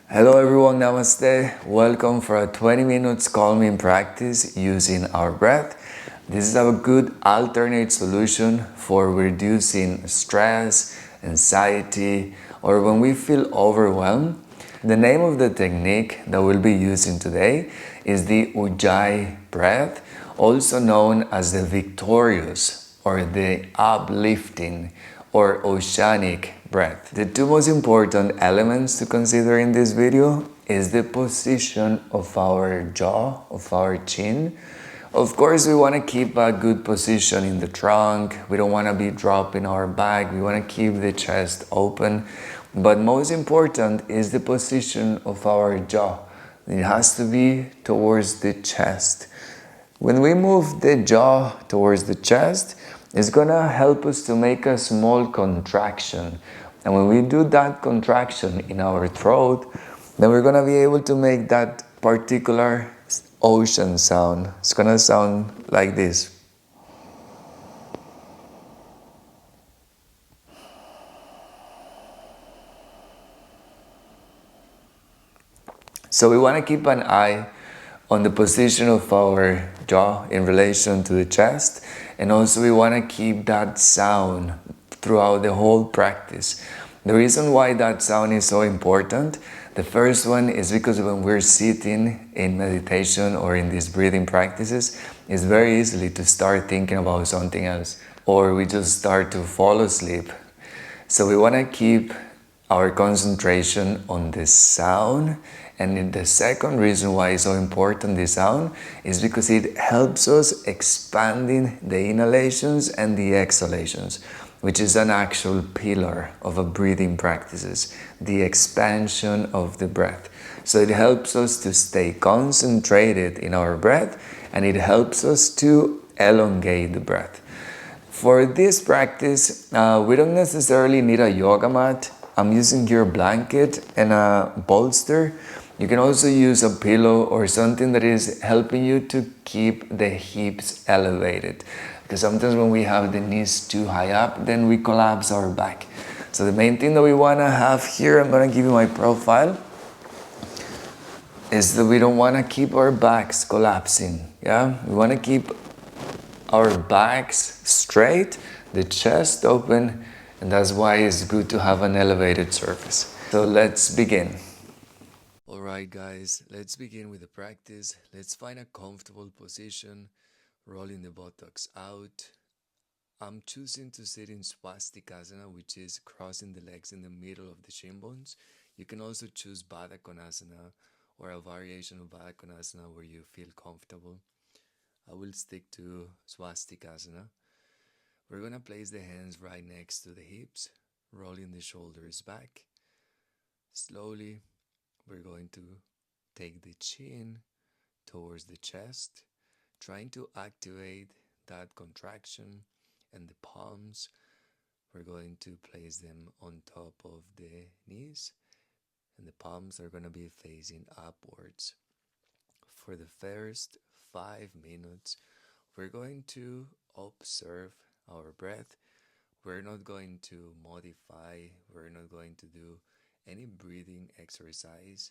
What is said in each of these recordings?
Hello everyone, namaste. Welcome for a 20 minutes calming practice using our breath. This is a good alternate solution for reducing stress, anxiety, or when we feel overwhelmed. The name of the technique that we'll be using today is the Ujjayi Breath, also known as the victorious or the uplifting or oceanic breath. The two most important elements to consider in this video is the position of our jaw, of our chin. Of course, we want to keep a good position in the trunk. We don't want to be dropping our back. We want to keep the chest open. But most important is the position of our jaw. It has to be towards the chest. When we move the jaw towards the chest, it's gonna help us to make a small contraction. And when we do that contraction in our throat, then we're gonna be able to make that particular ocean sound. It's gonna sound like this. So we want to keep an eye on the position of our jaw in relation to the chest, and also we want to keep that sound throughout the whole practice. The reason why that sound is so important, the first one is because when we're sitting in meditation or in these breathing practices, it's very easily to start thinking about something else, or we just start to fall asleep. So we want to keep our concentration on the sound. And the second reason why it's so important, the sound, is because it helps us expanding the inhalations and the exhalations, which is an actual pillar of a breathing practices, the expansion of the breath. So it helps us to stay concentrated in our breath, and it helps us to elongate the breath. For this practice, we don't necessarily need a yoga mat. I'm using here a blanket and a bolster. You can also use a pillow or something that is helping you to keep the hips elevated. Because sometimes when we have the knees too high up, then we collapse our back. So the main thing that we want to have here, I'm going to give you my profile, is that we don't want to keep our backs collapsing. Yeah, we want to keep our backs straight, the chest open, and that's why it's good to have an elevated surface. So let's begin. Alright guys, let's begin with the practice. Let's find a comfortable position, rolling the buttocks out. I'm choosing to sit in swastikasana, which is crossing the legs in the middle of the shin bones. You can also choose Baddha Konasana or a variation of Baddha Konasana where you feel comfortable. I will stick to swastikasana. We're going to place the hands right next to the hips, rolling the shoulders back. Slowly, we're going to take the chin towards the chest, trying to activate that contraction, and the palms, we're going to place them on top of the knees, and the palms are going to be facing upwards. For the first 5 minutes, we're going to observe our breath. We're not going to modify, we're not going to do any breathing exercise.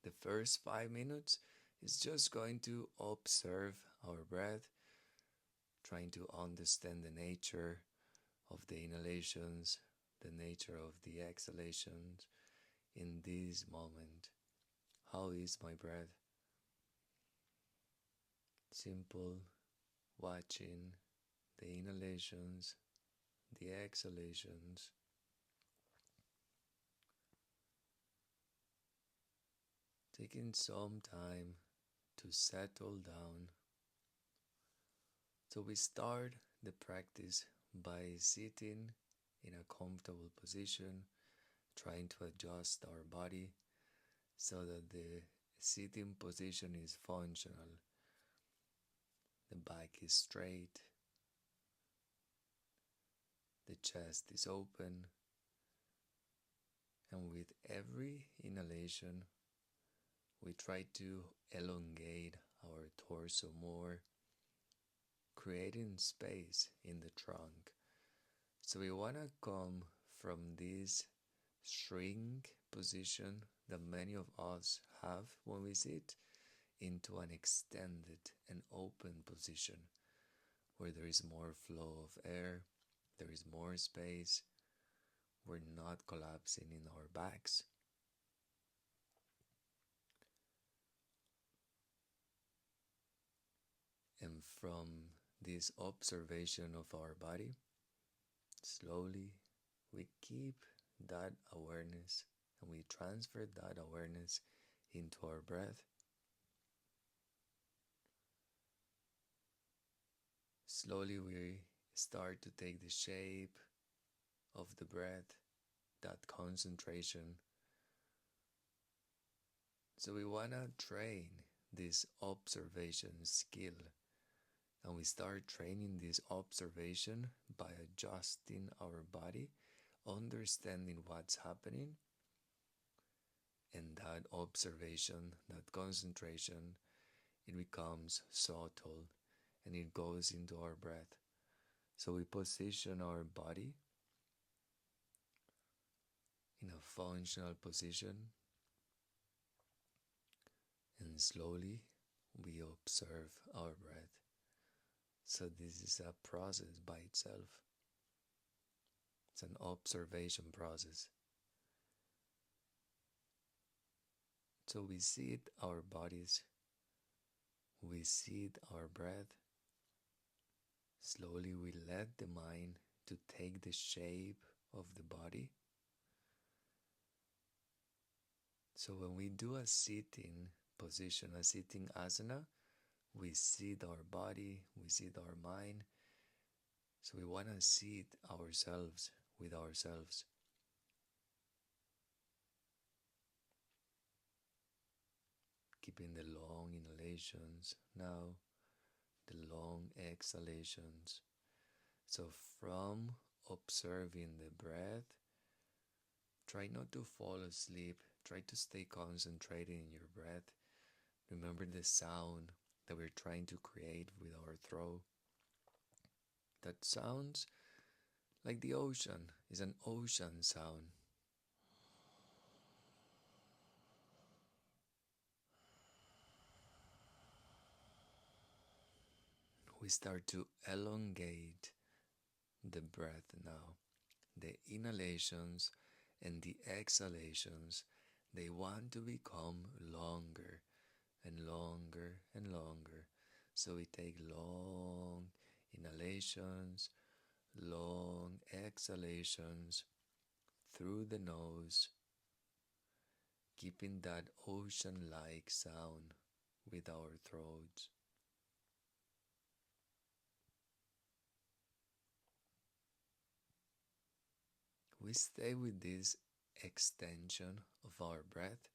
The first 5 minutes is just going to observe our breath, trying to understand the nature of the inhalations, the nature of the exhalations in this moment. How is my breath? Simple, watching the inhalations, the exhalations. Taking some time to settle down. So we start the practice by sitting in a comfortable position, trying to adjust our body so that the sitting position is functional. The back is straight, the chest is open, and with every inhalation, we try to elongate our torso more, creating space in the trunk. So we want to come from this shrink position that many of us have when we sit, into an extended and open position where there is more flow of air, there is more space, we're not collapsing in our backs. And from this observation of our body, slowly we keep that awareness and we transfer that awareness into our breath. Slowly we start to take the shape of the breath, that concentration. So we want to train this observation skill, and we start training this observation by adjusting our body, understanding what's happening, and that observation, that concentration, it becomes subtle and it goes into our breath. So we position our body in a functional position, and slowly we observe our breath. So this is a process by itself. It's an observation process. So we sit our bodies, we sit our breath. Slowly we let the mind to take the shape of the body. So when we do a sitting position, a sitting asana, we sit our body, we sit our mind. So we want to sit ourselves with ourselves. Keeping the long inhalations now, the long exhalations. So from observing the breath, try not to fall asleep. Try to stay concentrated in your breath. Remember the sound that we're trying to create with our throat. That sounds like the ocean, is an ocean sound. We start to elongate the breath now. The inhalations and the exhalations, they want to become longer and longer and longer. So we take long inhalations, long exhalations through the nose, keeping that ocean-like sound with our throats. We stay with this extension of our breath,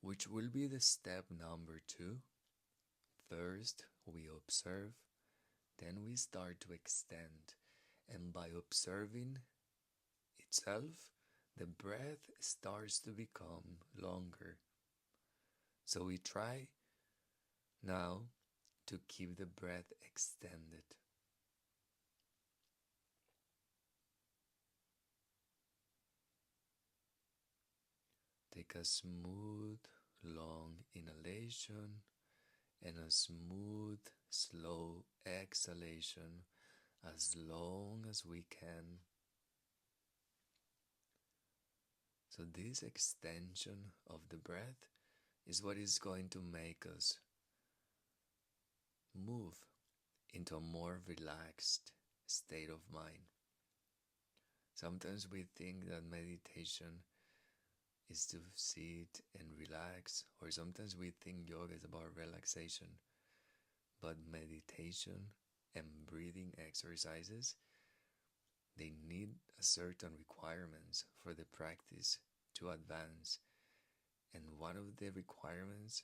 which will be the step number 2. First, we observe, then we start to extend, and by observing itself, the breath starts to become longer. So we try now to keep the breath extended. Take a smooth, long inhalation and a smooth, slow exhalation as long as we can. So this extension of the breath is what is going to make us move into a more relaxed state of mind. Sometimes we think that meditation is to sit and relax, or sometimes we think yoga is about relaxation. But meditation and breathing exercises, they need a certain requirements for the practice to advance. And one of the requirements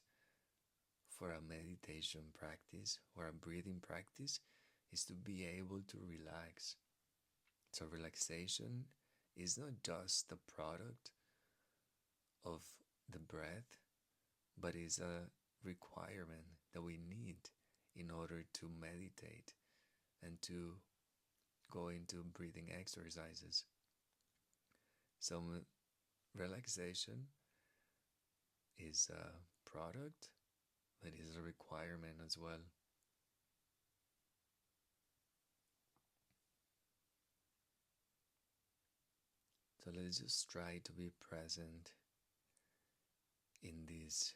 for a meditation practice or a breathing practice is to be able to relax. So relaxation is not just a product of the breath, but is a requirement that we need in order to meditate and to go into breathing exercises. So relaxation is a product, but is a requirement as well. So let's just try to be present in this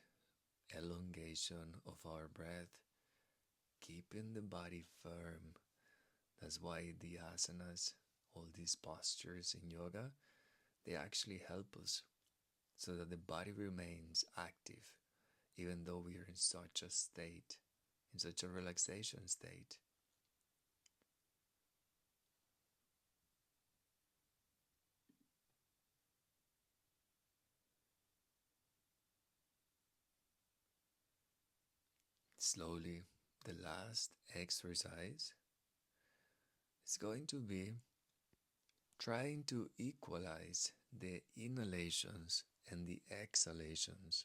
elongation of our breath, keeping the body firm. That's why the asanas, all these postures in yoga, they actually help us so that the body remains active, even though we are in such a state, in such a relaxation state. Slowly, the last exercise is going to be trying to equalize the inhalations and the exhalations.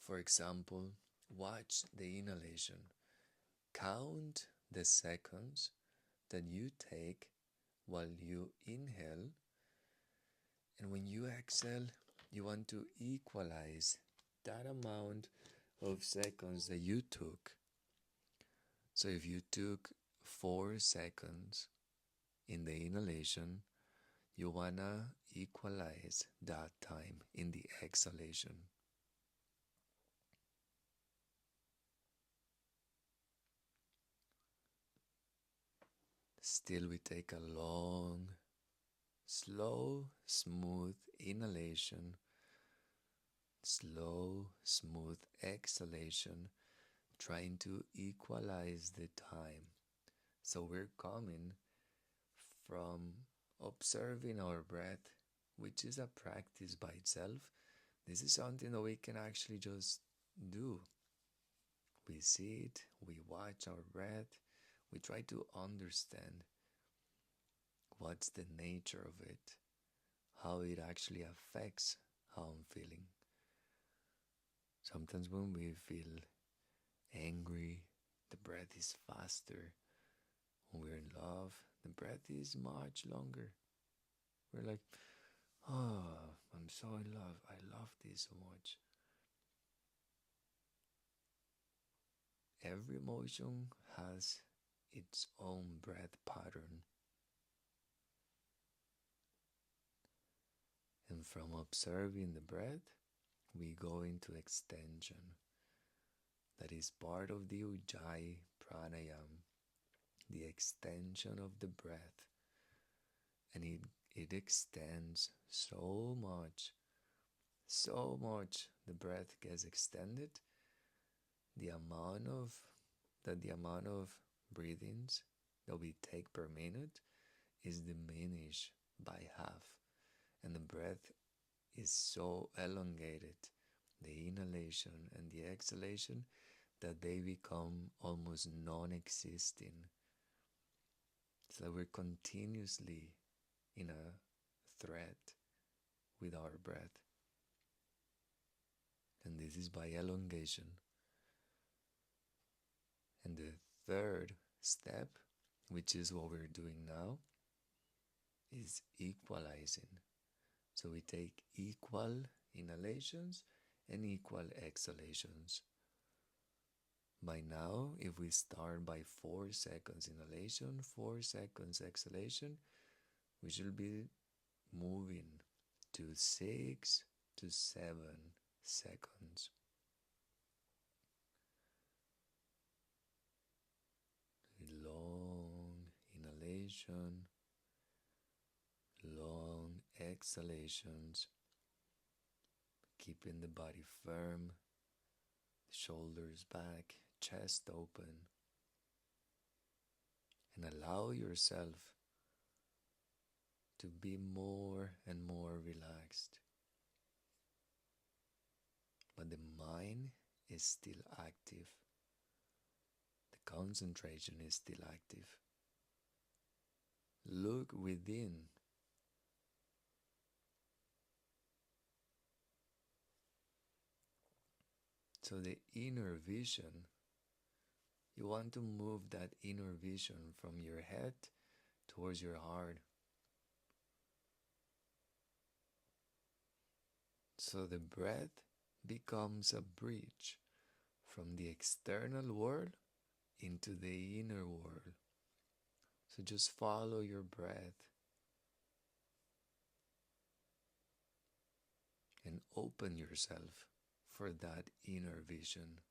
For example, watch the inhalation. Count the seconds that you take while you inhale, and when you exhale, you want to equalize that amount of seconds that you took. So if you took 4 seconds in the inhalation, you wanna equalize that time in the exhalation. Still, we take a long, slow, smooth inhalation, slow, smooth exhalation, trying to equalize the time. So we're coming from observing our breath, which is a practice by itself. This is something that we can actually just do. We see it, we watch our breath, we try to understand what's the nature of it, how it actually affects how I'm feeling. Sometimes when we feel angry, the breath is faster. When we're in love, the breath is much longer. We're like, oh, I'm so in love. I love this so much. Every emotion has its own breath pattern. And from observing the breath, we go into extension. That is part of the Ujjayi Pranayama, the extension of the breath. And it extends so much, the breath gets extended, the amount of breathings that we take per minute is diminished by half, and the breath is so elongated, the inhalation and the exhalation, that they become almost non-existing. So we're continuously in a thread with our breath, and this is by elongation. And the third step, which is what we're doing now, is equalizing. So we take equal inhalations and equal exhalations. By now, if we start by 4 seconds inhalation, 4 seconds exhalation, we should be moving to 6 to 7 seconds. Long inhalation, long exhalations, keeping the body firm, shoulders back, chest open, and allow yourself to be more and more relaxed. But the mind is still active. The concentration is still active. Look within. So the inner vision, you want to move that inner vision from your head towards your heart. So the breath becomes a bridge from the external world into the inner world. So just follow your breath and open yourself for that inner vision.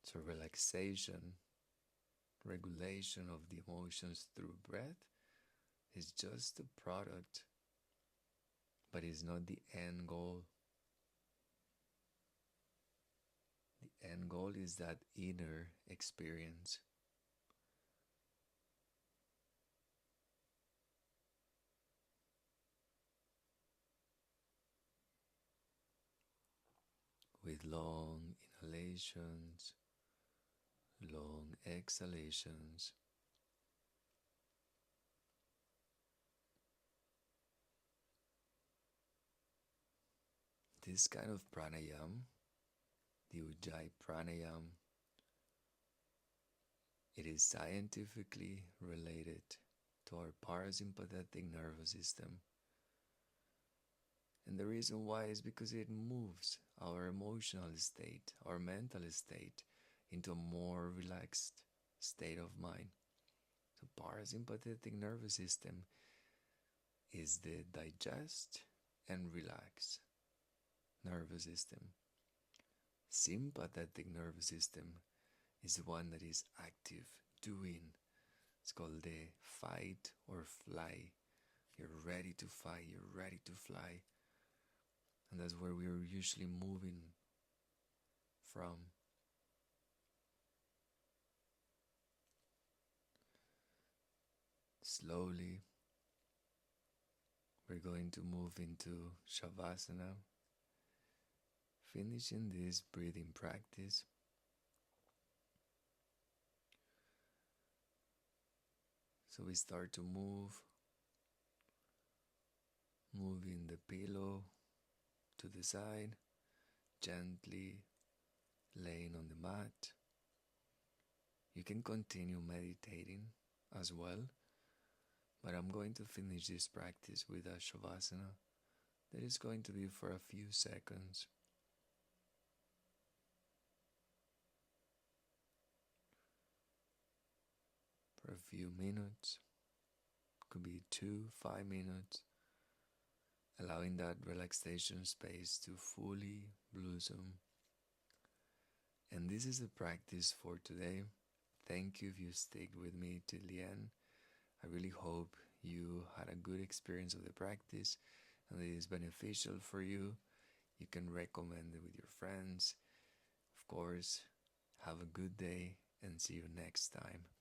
So relaxation, regulation of the emotions through breath is just a product, but is not the end goal. The end goal is that inner experience. With long inhalations, long exhalations. This kind of pranayama, the Ujjayi Pranayama, it is scientifically related to our parasympathetic nervous system. And the reason why is because it moves our emotional state, our mental state, into a more relaxed state of mind. So parasympathetic nervous system is the digest and relax nervous system. Sympathetic nervous system is the one that is active, doing. It's called the fight or fly. You're ready to fight, you're ready to fly. And that's where we're usually moving from. Slowly, we're going to move into Shavasana, finishing this breathing practice. So we start to move, moving the pillow to the side, gently laying on the mat. You can continue meditating as well, but I'm going to finish this practice with a Shavasana that is going to be for a few seconds. For a few minutes, could be 2-5 minutes, allowing that relaxation space to fully blossom. And this is the practice for today. Thank you if you stayed with me till the end. I really hope you had a good experience of the practice and it is beneficial for you. You can recommend it with your friends. Of course, have a good day and see you next time.